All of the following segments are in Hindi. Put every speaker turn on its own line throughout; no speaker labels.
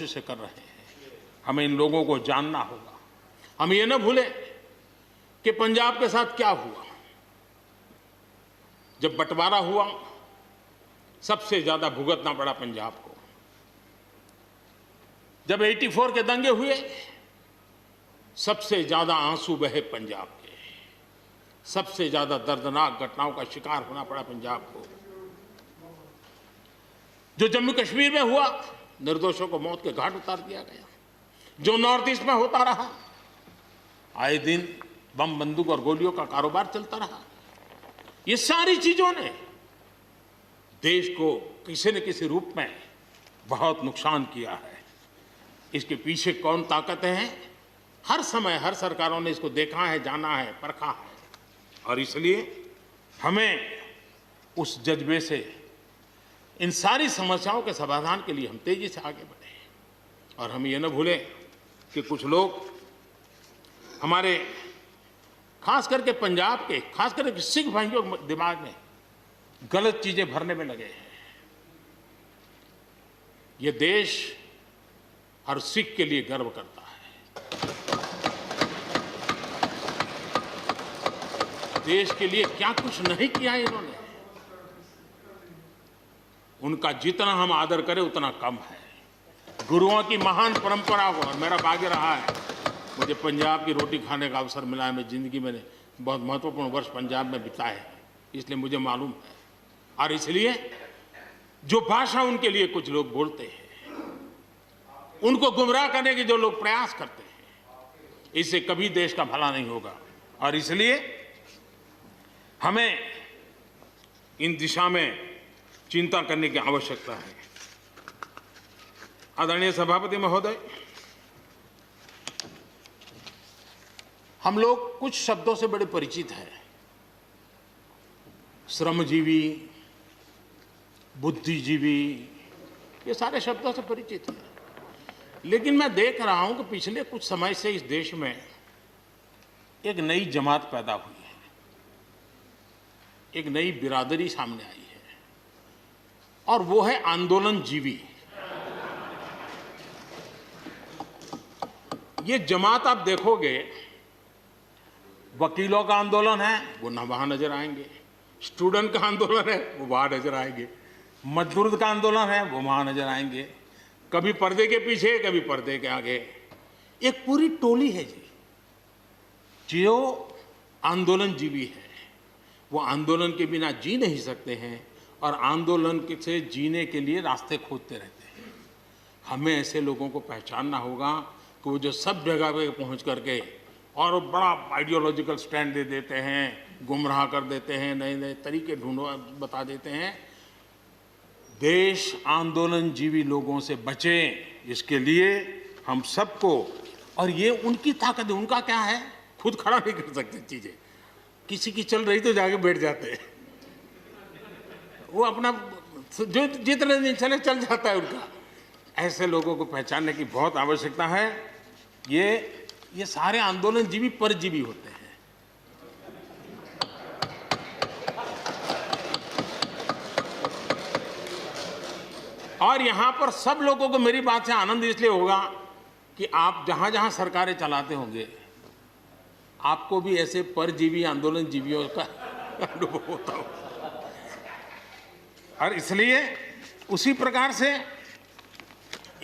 से कर रहे हैं। हमें इन लोगों को जानना होगा। हम ये न भूलें कि पंजाब के साथ क्या हुआ। जब बंटवारा हुआ, सबसे ज्यादा भुगतना पड़ा पंजाब को। जब 84 के दंगे हुए, सबसे ज्यादा आंसू बहे पंजाब के। सबसे ज्यादा दर्दनाक घटनाओं का शिकार होना पड़ा पंजाब को। जो जम्मू कश्मीर में हुआ, निर्दोषों को मौत के घाट उतार दिया गया। जो नॉर्थ ईस्ट में होता रहा, आए दिन बम बंदूक और गोलियों का कारोबार चलता रहा। ये सारी चीजों ने देश को किसी न किसी रूप में बहुत नुकसान किया है। इसके पीछे कौन ताकतें हैं, हर समय हर सरकारों ने इसको देखा है, जाना है, परखा है। और इसलिए हमें उस जज्बे से इन सारी समस्याओं के समाधान के लिए हम तेजी से आगे बढ़े। और हम ये न भूलें कि कुछ लोग हमारे खास करके पंजाब के, खास करके सिख भाइयों के दिमाग में गलत चीजें भरने में लगे हैं। ये देश हर सिख के लिए गर्व करता है। देश के लिए क्या कुछ नहीं किया इन्होंने। उनका जितना हम आदर करें उतना कम है। गुरुओं की महान परंपरा को, और मेरा भाग्य रहा है मुझे पंजाब की रोटी खाने का अवसर मिला है। मैं जिंदगी में बहुत महत्वपूर्ण वर्ष पंजाब में बिताए हैं, इसलिए मुझे मालूम है। और इसलिए जो भाषा उनके लिए कुछ लोग बोलते हैं, उनको गुमराह करने के जो लोग प्रयास करते हैं, इससे कभी देश का भला नहीं होगा। और इसलिए हमें इन दिशा में चिंता करने की आवश्यकता है। आदरणीय सभापति महोदय, हम लोग कुछ शब्दों से बड़े परिचित हैं। श्रमजीवी, बुद्धिजीवी, ये सारे शब्दों से परिचित हैं। लेकिन मैं देख रहा हूं कि पिछले कुछ समय से इस देश में एक नई जमात पैदा हुई है, एक नई बिरादरी सामने आई है, और वो है आंदोलनजीवी। ये जमात आप देखोगे, वकीलों का आंदोलन है, वो ना वहां नजर आएंगे। स्टूडेंट का आंदोलन है, वो वहां नजर आएंगे। मजदूर का आंदोलन है, वो वहां नजर आएंगे। कभी पर्दे के पीछे, कभी पर्दे के आगे। एक पूरी टोली है जी, जो आंदोलनजीवी है। वो आंदोलन के बिना जी नहीं सकते हैं, और आंदोलन से जीने के लिए रास्ते खोजते रहते हैं। हमें ऐसे लोगों को पहचानना होगा कि वो जो सब जगह पे पहुंच करके और बड़ा आइडियोलॉजिकल स्टैंड दे देते हैं, गुमराह कर देते हैं, नए नए तरीके बता देते हैं। देश आंदोलनजीवी लोगों से बचे, इसके लिए हम सबको, और ये उनकी ताकत है। उनका क्या है, खुद खड़ा नहीं कर सकते चीजें। किसी की चल रही तो जाके बैठ जाते हैं। वो अपना जो जितने दिन चले चल जाता है उनका। ऐसे लोगों को पहचानने की बहुत आवश्यकता है। ये सारे आंदोलनजीवी परजीवी होते हैं। और यहां पर सब लोगों को मेरी बात से आनंद इसलिए होगा कि आप जहां जहां सरकारें चलाते होंगे, आपको भी ऐसे परजीवी आंदोलनजीवियों का अनुभव होता होगा। और इसलिए उसी प्रकार से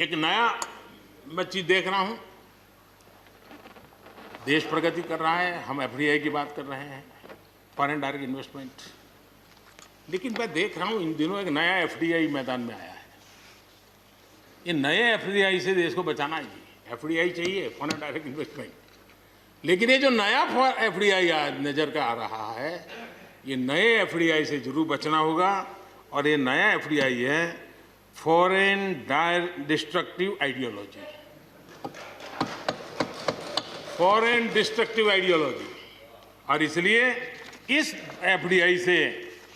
एक नया मैं चीज देख रहा हूं। देश प्रगति कर रहा है, हम एफडीआई की बात कर रहे हैं, फॉरेन डायरेक्ट इन्वेस्टमेंट। लेकिन मैं देख रहा हूं इन दिनों एक नया एफडीआई मैदान में आया है। ये नए एफडीआई से देश को बचाना है जी। एफडीआई चाहिए, फॉरेन डायरेक्ट इन्वेस्टमेंट। लेकिन ये जो नया एफडीआई नजर का आ रहा है, ये नए एफडीआई से जरूर बचना होगा। और ये नया एफडीआई है foreign destructive ideology. Foreign destructive ideology. और इसलिए इस एफडीआई से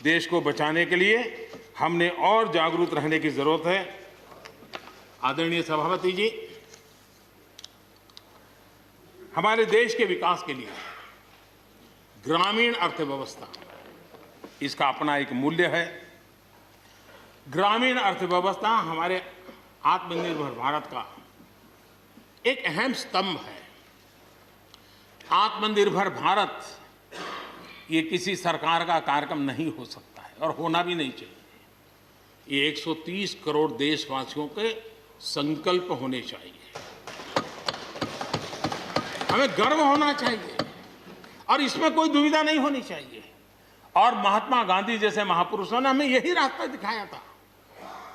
देश को बचाने के लिए हमने और जागरूक रहने की जरूरत है। आदरणीय सभापति जी, हमारे देश के विकास के लिए ग्रामीण अर्थव्यवस्था, इसका अपना एक मूल्य है। ग्रामीण अर्थव्यवस्था हमारे आत्मनिर्भर भारत का एक अहम स्तंभ है। आत्मनिर्भर भारत ये किसी सरकार का कार्यक्रम नहीं हो सकता है और होना भी नहीं चाहिए। ये 130 करोड़ देशवासियों के संकल्प होने चाहिए। हमें गर्व होना चाहिए और इसमें कोई दुविधा नहीं होनी चाहिए। और महात्मा गांधी जैसे महापुरुषों ने हमें यही रास्ता दिखाया था।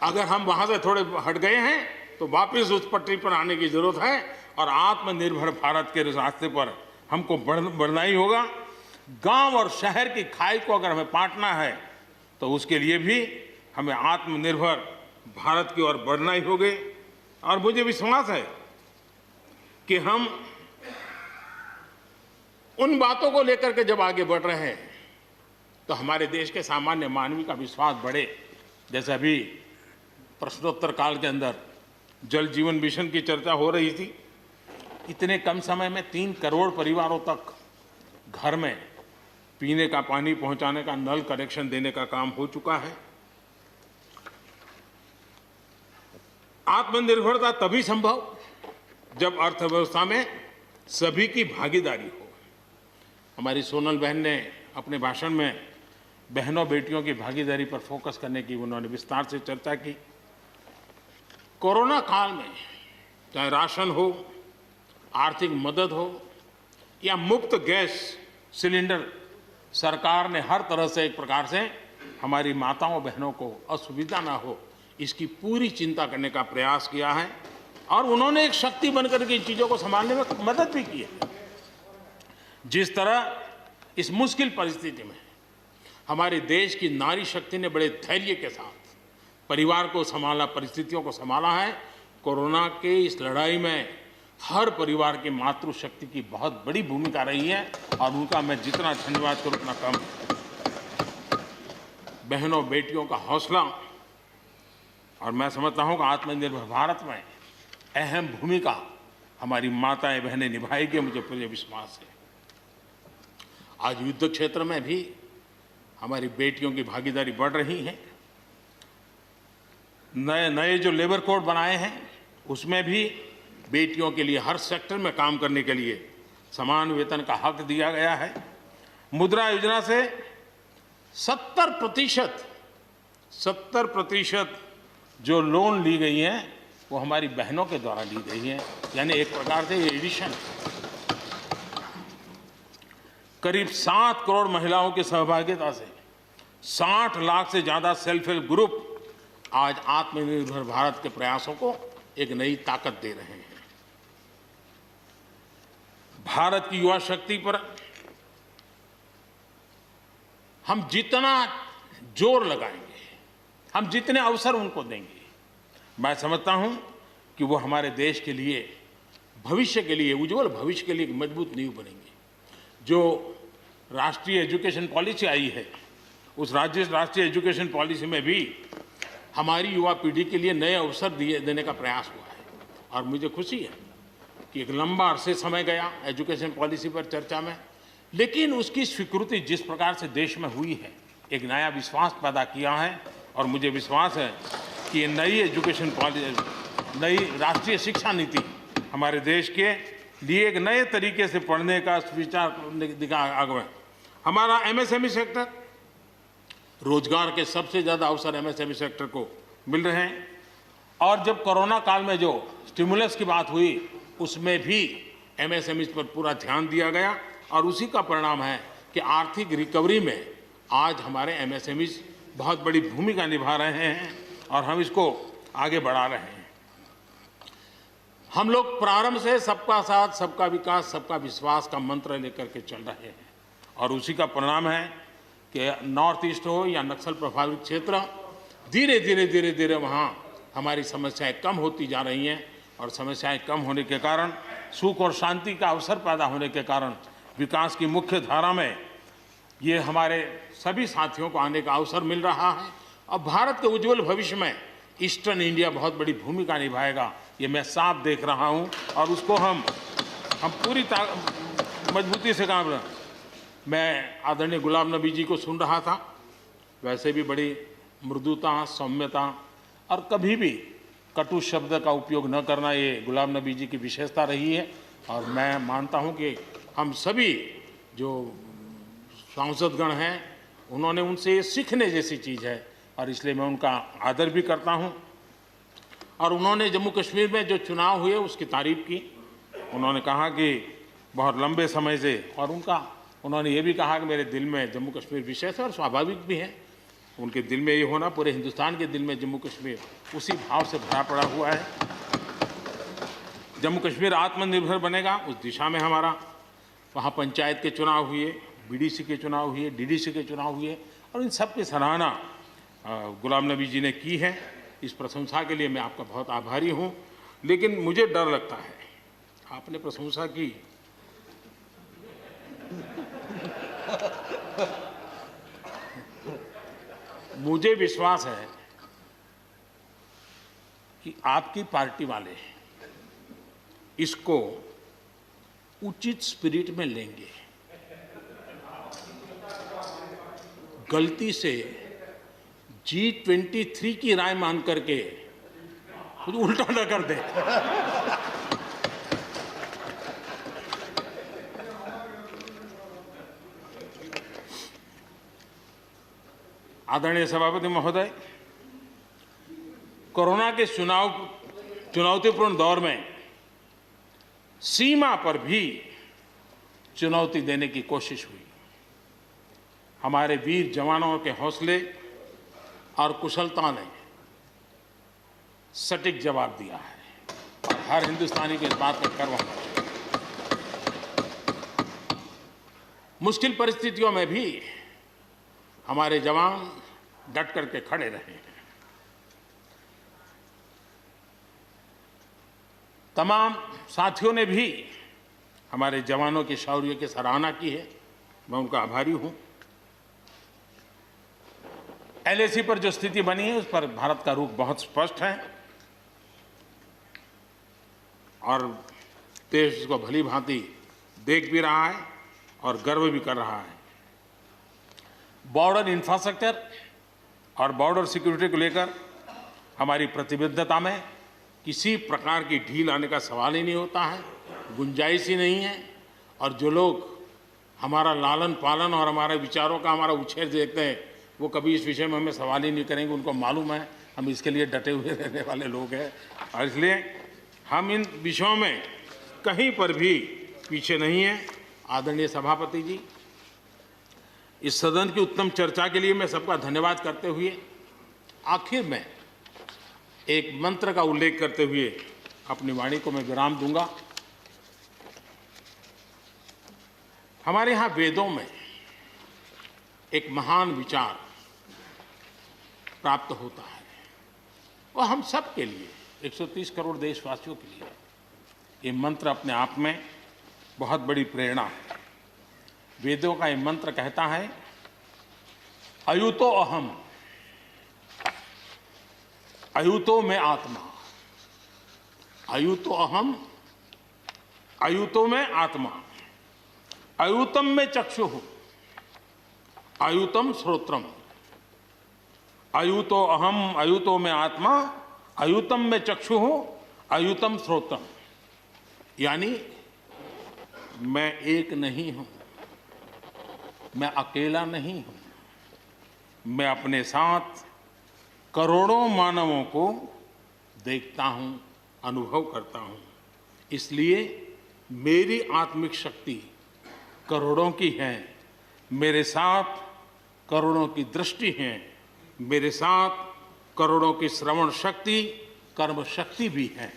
अगर हम वहां से थोड़े हट गए हैं तो वापस उस पटरी पर आने की जरूरत है और आत्मनिर्भर भारत के रास्ते पर हमको बढ़ना ही होगा। गांव और शहर की खाई को अगर हमें पाटना है तो उसके लिए भी हमें आत्मनिर्भर भारत की ओर बढ़ना ही होगा। और मुझे विश्वास है कि हम उन बातों को लेकर के जब आगे बढ़ रहे हैं तो हमारे देश के सामान्य मानवी का विश्वास बढ़े। जैसे अभी प्रश्नोत्तर काल के अंदर जल जीवन मिशन की चर्चा हो रही थी। इतने कम समय में 3 करोड़ परिवारों तक घर में पीने का पानी पहुंचाने का नल कनेक्शन देने का काम हो चुका है। आत्मनिर्भरता तभी संभव जब अर्थव्यवस्था में सभी की भागीदारी हो। हमारी सोनल बहन ने अपने भाषण में बहनों बेटियों की भागीदारी पर फोकस करने की उन्होंने विस्तार से चर्चा की। कोरोना काल में चाहे राशन हो, आर्थिक मदद हो या मुफ्त गैस सिलेंडर, सरकार ने हर तरह से एक प्रकार से हमारी माताओं बहनों को असुविधा ना हो इसकी पूरी चिंता करने का प्रयास किया है। और उन्होंने एक शक्ति बनकर के इन चीज़ों को संभालने में मदद भी की है। जिस तरह इस मुश्किल परिस्थिति में हमारे देश की नारी शक्ति ने बड़े धैर्य के साथ परिवार को संभाला, परिस्थितियों को संभाला है। कोरोना के इस लड़ाई में हर परिवार की मातृशक्ति की बहुत बड़ी भूमिका रही है और उनका मैं जितना धन्यवाद करूं उतना कम। बहनों बेटियों का हौसला और मैं समझता हूं कि आत्मनिर्भर भारत में अहम भूमिका हमारी माताएं बहनें निभाएगी, मुझे पूरे विश्वास है। आज युद्ध क्षेत्र में भी हमारी बेटियों की भागीदारी बढ़ रही है। नए जो लेबर कोड बनाए हैं उसमें भी बेटियों के लिए हर सेक्टर में काम करने के लिए समान वेतन का हक दिया गया है। मुद्रा योजना से 70% जो लोन ली गई हैं वो हमारी बहनों के द्वारा ली गई हैं, यानी एक प्रकार से एडिशन। करीब 7 करोड़ महिलाओं की सहभागिता से 60 लाख से ज़्यादा सेल्फ हेल्प ग्रुप आज आत्मनिर्भर भारत के प्रयासों को एक नई ताकत दे रहे हैं। भारत की युवा शक्ति पर हम जितना जोर लगाएंगे, हम जितने अवसर उनको देंगे, मैं समझता हूं कि वो हमारे देश के लिए, भविष्य के लिए, उज्जवल भविष्य के लिए एक मजबूत नींव बनेंगे। जो राष्ट्रीय एजुकेशन पॉलिसी आई है उस राष्ट्रीय एजुकेशन पॉलिसी में भी हमारी युवा पीढ़ी के लिए नए अवसर देने का प्रयास हुआ है। और मुझे खुशी है कि एक लंबा अरसे समय गया एजुकेशन पॉलिसी पर चर्चा में, लेकिन उसकी स्वीकृति जिस प्रकार से देश में हुई है एक नया विश्वास पैदा किया है। और मुझे विश्वास है कि ये नई एजुकेशन पॉलिसी, नई राष्ट्रीय शिक्षा नीति हमारे देश के लिए एक नए तरीके से पढ़ने का विचार दिखा आगे। हमारा एमएसएमई सेक्टर, रोजगार के सबसे ज़्यादा अवसर एमएसएमई सेक्टर को मिल रहे हैं। और जब कोरोना काल में जो स्टिमुलस की बात हुई उसमें भी एमएसएमई पर पूरा ध्यान दिया गया और उसी का परिणाम है कि आर्थिक रिकवरी में आज हमारे एमएसएमई बहुत बड़ी भूमिका निभा रहे हैं और हम इसको आगे बढ़ा रहे हैं। हम लोग प्रारंभ से सबका साथ, सबका विकास, सबका विश्वास का मंत्र लेकर के चल रहे हैं और उसी का परिणाम है कि नॉर्थ ईस्ट हो या नक्सल प्रभावित क्षेत्र, धीरे धीरे वहाँ हमारी समस्याएं कम होती जा रही हैं। और समस्याएं कम होने के कारण, सुख और शांति का अवसर पैदा होने के कारण विकास की मुख्य धारा में ये हमारे सभी साथियों को आने का अवसर मिल रहा है। और भारत के उज्जवल भविष्य में ईस्टर्न इंडिया बहुत बड़ी भूमिका निभाएगा, ये मैं साफ देख रहा हूँ। और उसको हम पूरी मजबूती से काम। मैं आदरणीय गुलाम नबी जी को सुन रहा था, वैसे भी बड़ी मृदुता, सौम्यता और कभी भी कटु शब्द का उपयोग न करना, ये गुलाम नबी जी की विशेषता रही है। और मैं मानता हूं कि हम सभी जो सांसदगण हैं उन्होंने उनसे ये सीखने जैसी चीज़ है, और इसलिए मैं उनका आदर भी करता हूं। और उन्होंने जम्मू कश्मीर में जो चुनाव हुए उसकी तारीफ की। उन्होंने कहा कि बहुत लंबे समय से, और उन्होंने ये भी कहा कि मेरे दिल में जम्मू कश्मीर विशेष है, और स्वाभाविक भी है। उनके दिल में ये होना, पूरे हिंदुस्तान के दिल में जम्मू कश्मीर उसी भाव से भरा पड़ा हुआ है। जम्मू कश्मीर आत्मनिर्भर बनेगा, उस दिशा में हमारा, वहाँ पंचायत के चुनाव हुए, बीडीसी के चुनाव हुए, डीडीसी के चुनाव हुए, और इन सब की सराहना गुलाम नबी जी ने की है। इस प्रशंसा के लिए मैं आपका बहुत आभारी हूँ। लेकिन मुझे डर लगता है, आपने प्रशंसा की, मुझे विश्वास है कि आपकी पार्टी वाले इसको उचित स्पिरिट में लेंगे। गलती से G23 की राय मान करके कुछ उल्टा न कर दे। आदरणीय सभापति महोदय, कोरोना के चुनौतीपूर्ण दौर में सीमा पर भी चुनौती देने की कोशिश हुई। हमारे वीर जवानों के हौसले और कुशलता ने सटीक जवाब दिया है, और हर हिंदुस्तानी को इस बात का गर्व है। मुश्किल परिस्थितियों में भी हमारे जवान डट करके खड़े रहे हैं। तमाम साथियों ने भी हमारे जवानों के शौर्य की सराहना की है, मैं उनका आभारी हूं। LAC पर जो स्थिति बनी है उस पर भारत का रुख बहुत स्पष्ट है, और देश इसको भली भांति देख भी रहा है और गर्व भी कर रहा है। बॉर्डर इंफ्रास्ट्रक्चर और बॉर्डर सिक्योरिटी को लेकर हमारी प्रतिबद्धता में किसी प्रकार की ढील आने का सवाल ही नहीं होता है, गुंजाइश ही नहीं है। और जो लोग हमारा लालन पालन और हमारे विचारों का हमारा उछेर देखते हैं, वो कभी इस विषय में हमें सवाल ही नहीं करेंगे। उनको मालूम है हम इसके लिए डटे हुए रहने वाले लोग हैं, और इसलिए हम इन विषयों में कहीं पर भी पीछे नहीं हैं। आदरणीय सभापति जी, इस सदन की उत्तम चर्चा के लिए मैं सबका धन्यवाद करते हुए आखिर में एक मंत्र का उल्लेख करते हुए अपनी वाणी को मैं विराम दूंगा। हमारे यहाँ वेदों में एक महान विचार प्राप्त होता है, और हम सब के लिए, 130 करोड़ देशवासियों के लिए ये मंत्र अपने आप में बहुत बड़ी प्रेरणा है। वेदों का ये मंत्र कहता है, अयुतो अहम, अयुतो में आत्मा, अयुतो अहम, अयुतो में आत्मा, अयुतम में चक्षुः, अयुतम श्रोत्रम, अयुतो अहम, अयुतो में आत्मा, अयुतम में चक्षुः, अयुतम श्रोत्रम। यानी मैं एक नहीं हूं, मैं अकेला नहीं हूं, मैं अपने साथ करोड़ों मानवों को देखता हूं, अनुभव करता हूं। इसलिए मेरी आत्मिक शक्ति करोड़ों की है, मेरे साथ करोड़ों की दृष्टि है, मेरे साथ करोड़ों की श्रवण शक्ति, कर्म शक्ति भी है।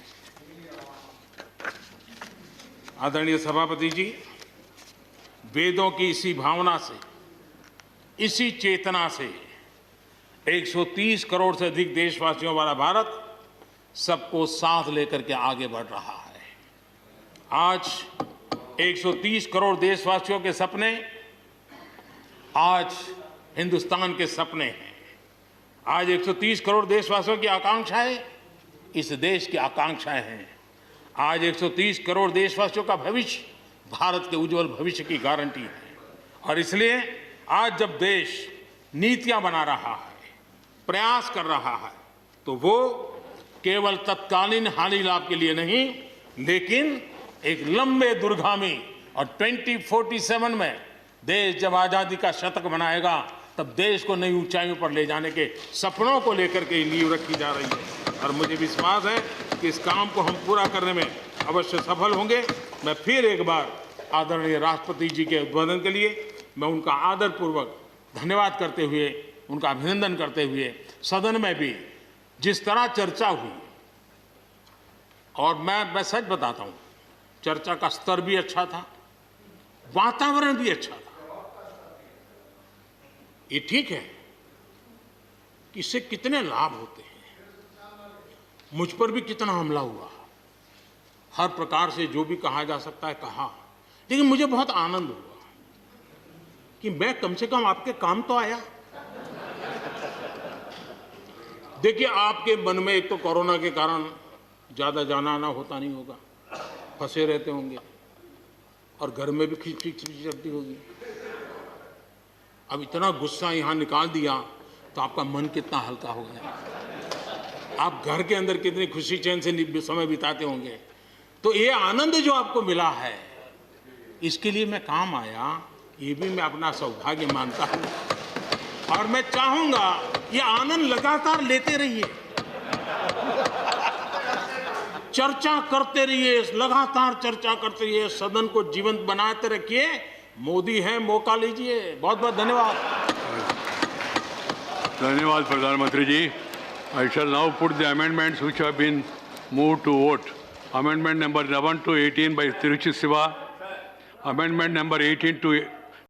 आदरणीय सभापति जी, वेदों की इसी भावना से, इसी चेतना से 130 करोड़ से अधिक देशवासियों वाला भारत सबको साथ लेकर के आगे बढ़ रहा है। आज 130 करोड़ देशवासियों के सपने आज हिंदुस्तान के सपने हैं। आज 130 करोड़ देशवासियों की आकांक्षाएं इस देश की आकांक्षाएं हैं। आज 130 करोड़ देशवासियों का भविष्य भारत के उज्जवल भविष्य की गारंटी है। और इसलिए आज जब देश नीतियां बना रहा है, प्रयास कर रहा है, तो वो केवल तत्कालीन हानि लाभ के लिए नहीं, लेकिन एक लंबे दूरगामी और 2047 में देश जब आज़ादी का शतक मनाएगा तब देश को नई ऊंचाइयों पर ले जाने के सपनों को लेकर के नींव रखी जा रही है और मुझे विश्वास है कि इस काम को हम पूरा करने में अवश्य सफल होंगे। मैं फिर एक बार आदरणीय राष्ट्रपति जी के उद्बोधन के लिए मैं उनका आदरपूर्वक धन्यवाद करते हुए, उनका अभिनंदन करते हुए, सदन में भी जिस तरह चर्चा हुई, और मैं सच बताता हूं, चर्चा का स्तर भी अच्छा था, वातावरण भी अच्छा था। ये ठीक है कि इससे कितने लाभ होते हैं, मुझ पर भी कितना हमला हुआ, हर प्रकार से जो भी कहा जा सकता है कहा, लेकिन मुझे बहुत आनंद हुआ कि मैं कम से कम आपके काम तो आया। देखिए, आपके मन में एक तो कोरोना के कारण ज्यादा जाना आना होता नहीं होगा, फंसे रहते होंगे और घर में भी खिचखिच चलती होगी। अब इतना गुस्सा यहाँ निकाल दिया तो आपका मन कितना हल्का हो गया, आप घर के अंदर कितनी खुशी चैन से समय बिताते होंगे। तो ये आनंद जो आपको मिला है, इसके लिए मैं काम आया, ये भी मैं अपना सौभाग्य मानता हूं और मैं चाहूंगा ये आनंद लगातार लेते रहिए, चर्चा करते रहिए, लगातार चर्चा करते रहिए, सदन को जीवंत बनाते रखिए। मोदी है, मौका लीजिए। बहुत बहुत धन्यवाद।
धन्यवाद प्रधानमंत्री जी। I shall now put the amendments which have been moved to vote. Amendment number 11 to 18 by Tiruchi Siva. Amendment number 18 to